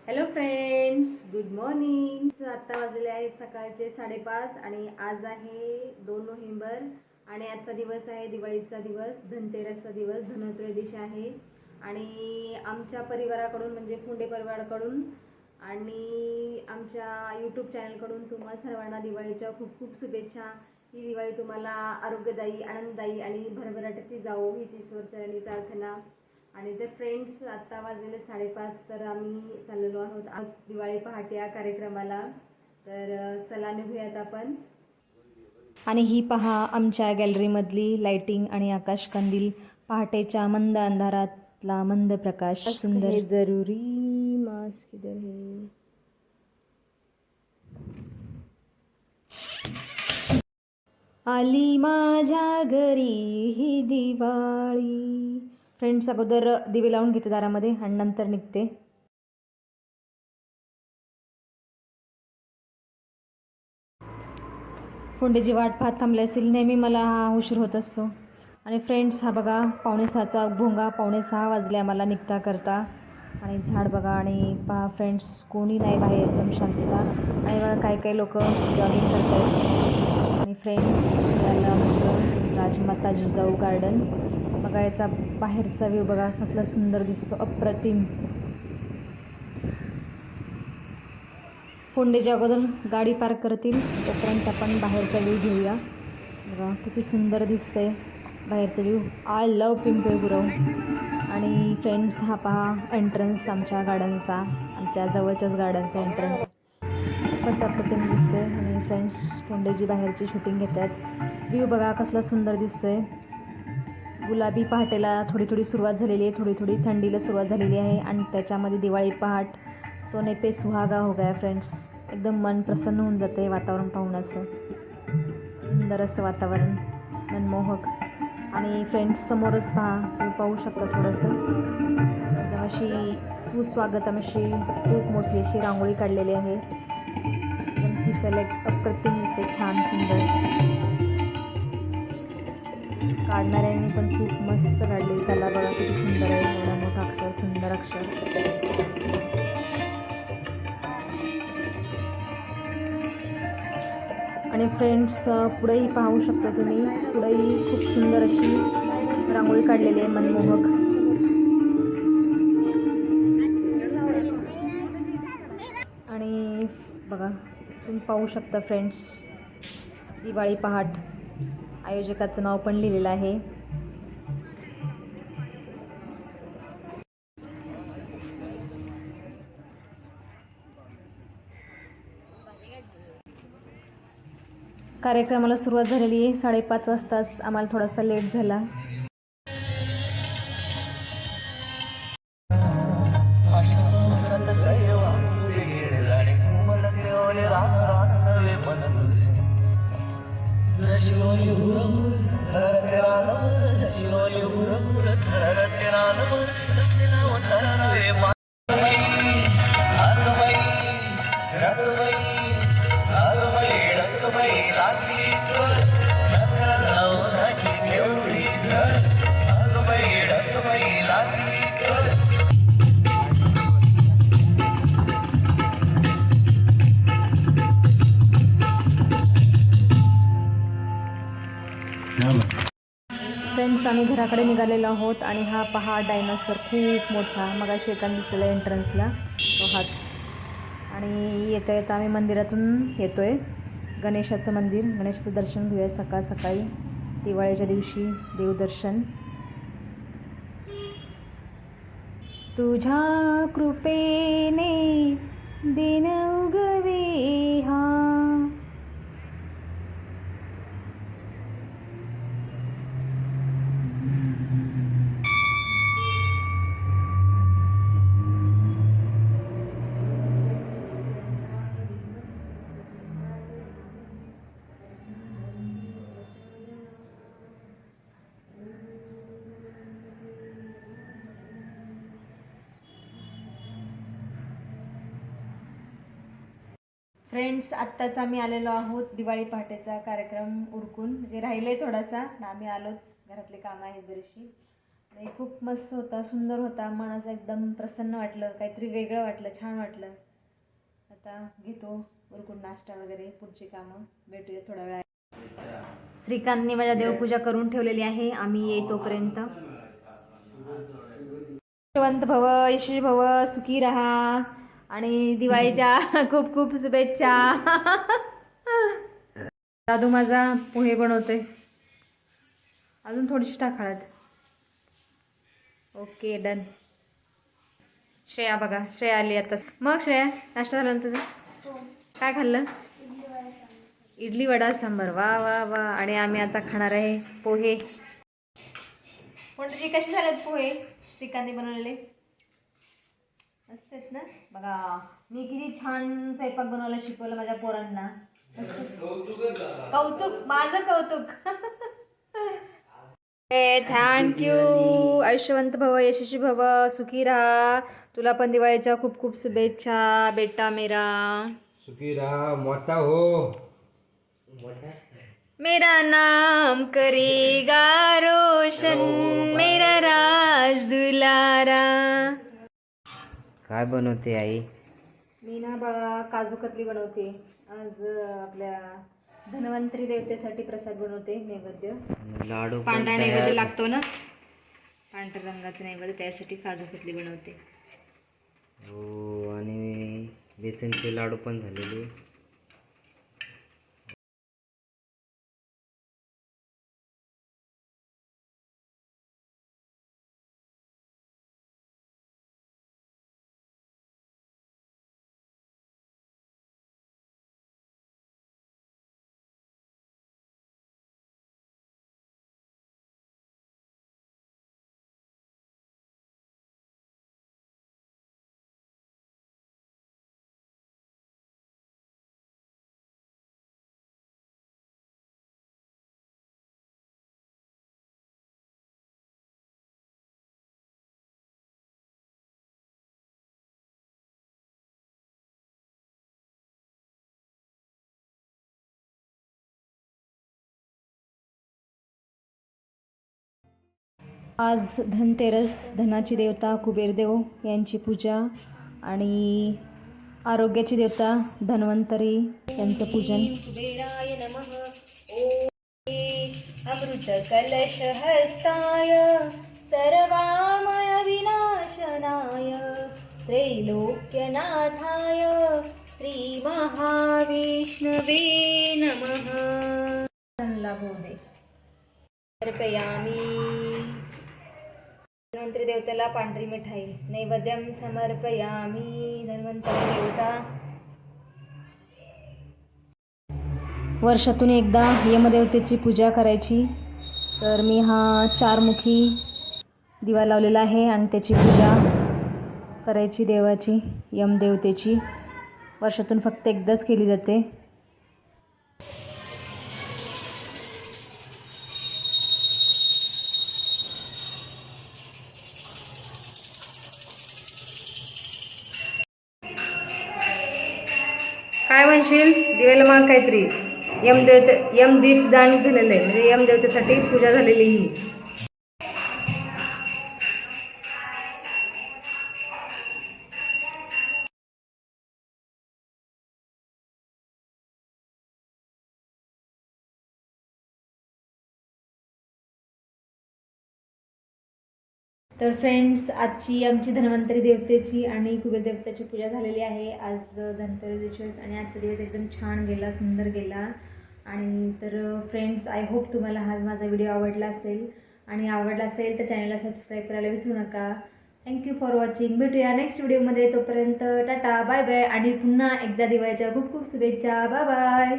Hello friends, good morning. आता वाजले आहेत सकाळचे 5:30 आणि आज आहे 2 नोव्हेंबर आणि आजचा दिवस आहे दिवाळीचा दिवस, धनतेरसचा दिवस, धनत्रयोदशी आहे. आणि आमच्या परिवाराकडून म्हणजे फुंडे परिवाराकडून आणि आमच्या यूट्यूब चॅनलकडून तुम्हा सर्वांना दिवाळीच्या खूप खूप शुभेच्छा. ही दिवाळी तुम्हाला आरोग्यदायी, आनंददायी आणि भरभराटीची जावो हीच ईश्वरचरणी प्रार्थना. आणि तर फ्रेंड्स, आत्ता वाजलेले 5:30, तर आम्ही चाललेलो आहोत दिवाळी पहाटे या कार्यक्रमाला. तर चला निघूयात आपण. आणि ही पहा आमच्या गॅलरीमधली लाइटिंग आणि आकाशकंदील, पहाटेच्या मंद अंधारातला मंद प्रकाश, सुंदर. जरुरी मास्क इधर है. आली माझ्या घरी ही दिवाळी. फ्रेंड्स, अगोदर दिवे लावून घेते दारामध्ये आणि नंतर निघते. फोंडेची वाट पाहत थांबले असतील. नेहमी मला हा उशीर होत असतो. आणि फ्रेंड्स, हा बघा 5:45चा भोंगा, 5:45 वाजले आम्हाला निघता करता. आणि झाड बघा. आणि पहा फ्रेंड्स, कोणी नाही बाहेर, एकदम शांतता. आणि बघा काही काही लोक जॉगिंग करत आहेत. आणि फ्रेंड्स, याला आमचं राजमाता जिजाऊ गार्डन बघा. याचा बाहेरचा व्ह्यू बघा कसला सुंदर दिसतो, अप्रतिम. फोंडेच्या अगोदर गाडी पार्क करतील तोपर्यंत आपण बाहेरचा व्ह्यू घेऊया. बघा किती सुंदर दिसतंय बाहेरचा view. I love Pimple Gurav. आणि फ्रेंड्स, हा पहा एंट्रन्स आमच्या गार्डनचा, आमच्या जवळच्याच गार्डनचा एंट्रन्स खूपच अप्रतिम दिसतोय. आणि फ्रेंड्स, फोंडेजी बाहेरची शूटिंग घेतात. व्ह्यू बघा कसला सुंदर दिसतोय. गुलाबी पहाटेला थोडी थोडी सुरुवात झालेली आहे, थोडी थोडी थंडीला सुरुवात झालेली आहे. आणि त्याच्यामध्ये दिवाळी पहाट, सोने पे सुहागा हो गया फ्रेंड्स. एकदम मन प्रसन्न होऊन जातं आहे वातावरण पाहून. असं सुंदर असं वातावरण, मनमोहक. आणि फ्रेंड्स, समोरच पहा, तुम्ही पाहू शकता थोडंसं एकदम अशी सुस्वागतम अशी खूप मोठी अशी रांगोळी काढलेली आहे. एकदम दिसायला अप्रतिम दिसते, छान सुंदर. काढणाऱ्यांनी पण खूप मस्त काढली. त्याला बघा किती सुंदर आहे, एवढा मोठा अक्षर, सुंदर अक्षर. आणि फ्रेंड्स, पुढेही पाहू शकता तुम्ही, पुढेही खूप सुंदर अशी रांगोळी काढलेली आहे, मनमोहक. आणि बघा तुम्ही पाहू शकता फ्रेंड्स, दिवाळी पहाट आयोजकाचं नाव पण लिहिलेलं आहे. कार्यक्रमाला सुरुवात झालेली आहे 5:30 वाजताच. आम्हाला थोडासा लेट झाला. फ्रेंड्स, आम्ही घराकडे निघालेलो आहोत. आणि हा पहा डायनोसर खूप मोठा, मगाशी एकाने दिसलेला एंट्रन्सला, तो हाच. आणि येता येता आम्ही मंदिरातून येतो आहे, गणेशाचं मंदिर. गणेशाचं दर्शन घेऊया सकाळ सकाळी, दिवाळीच्या दिवशी देवदर्शन. तुझ्या कृपेने दिन उगवे हा. फ्रेंड्स, आत्ताच आम्ही आलेलो आहोत दिवाळी पहाटेचा कार्यक्रम उरकून, म्हणजे राहिले थोडासा, आम्ही आलो, घरातले कामं आहेत बरीचशी. नाही, खूप मस्त होता, सुंदर होता. मनाचं एकदम प्रसन्न वाटलं, काहीतरी वेगळं वाटलं, छान वाटलं. आता घेतो उरकून नाश्ता वगैरे, पुढची कामं. भेटूया थोड्या वेळा. श्रीकांतने माझ्या देवपूजा करून ठेवलेली आहे. आम्ही येई तोपर्यंत. यशवंत भव, यशस्वी भव, सुखी राहा आणि दिवाळीच्या खूप खूप शुभेच्छा. दादू माझा पोहे बनवतोय. अजून थोडीशी टाक हळद. Okay, done. श्रेया बघा, श्रेया आली आता. मग श्रेया, नाश्ता झाला ना तुझं? काय खाल्लं? इडली वडा सांबार. वा वा वा. आणि आम्ही आता खाणार आहे पोहे. जी कसे झालेत पोहे श्रीकांतने बनवलेले? असतात ना. बघा मी किती छान स्वयंपाक बनवायला शिकवलं माझ्या पोरांना. कौतुक, माझं कौतुक. थँक्यू. आयुष्यवंत भव, यशस्वी भव, सुखी राहा. तुला पण दिवाळीच्या खूप खूप शुभेच्छा बेटा मेरा. सुखी रहा, मोटा हो. मेरा नाम करेगा रोशन, मेरा राज दुलारा. काय बनवते आई? मी ना बाळा काजू कतली बनवते. आज आपल्या धन्वंतरी देवतेसाठी प्रसाद बनवते. नैवेद्य लाडू पांढरा नैवेद्य लागतो ना, पांढऱ्या रंगाचा नैवेद्य, त्यासाठी काजू कतली बनवते. हो, आणि बेसनचे लाडू पण झालेले. आज धनतेरस, धनाची देवता कुबेरदेव यांची पूजा आणि आरोग्याची देवता धन्वंतरी यांचं पूजन. कुबेराय नमः. ओम अमृत कलश हस्ताय सर्वामय विनाशनाय त्रैलोक्यनाथाय श्री महाविष्णवे नमः. लाभो दे. समर्पयामी. धन्वंतरी देवतेला पांढरी मिठाई नैवेद्यम समर्पयामी. धन्वंतरी देवता वर्षातून एकदा यमदेवतेची पूजा करायची. तर मी हा 4मुखी दिवा लावलेला आहे आणि त्याची पूजा करायची देवाची, यमदेवतेची. वर्षातून फक्त एकदाच केली जाते. काय म्हणशील? दिवेला माग काहीतरी यमदीपदान झालेलं आहे, म्हणजे यमदेवतेसाठी पूजा झालेली ही. तर फ्रेंड्स, आजची आमची धन्वंतरी देवतेची आणि कुबेर देवतेची पूजा झालेली आहे. आज धनतेरस दिवस आणि आजचा दिवस एकदम छान गेला, सुंदर गेला. आणि तर फ्रेंड्स, आय होप तुम्हाला हा माझा व्हिडिओ आवडला असेल, आणि आवडला असेल तर चॅनलला सबस्क्राईब करायला विसरू नका. Thank you for watching. भेटूया नेक्स्ट व्हिडिओमध्ये. तोपर्यंत टाटा, बाय बाय. आणि पुन्हा एकदा दिवाळीच्या खूप खूप शुभेच्छा. Bye bye.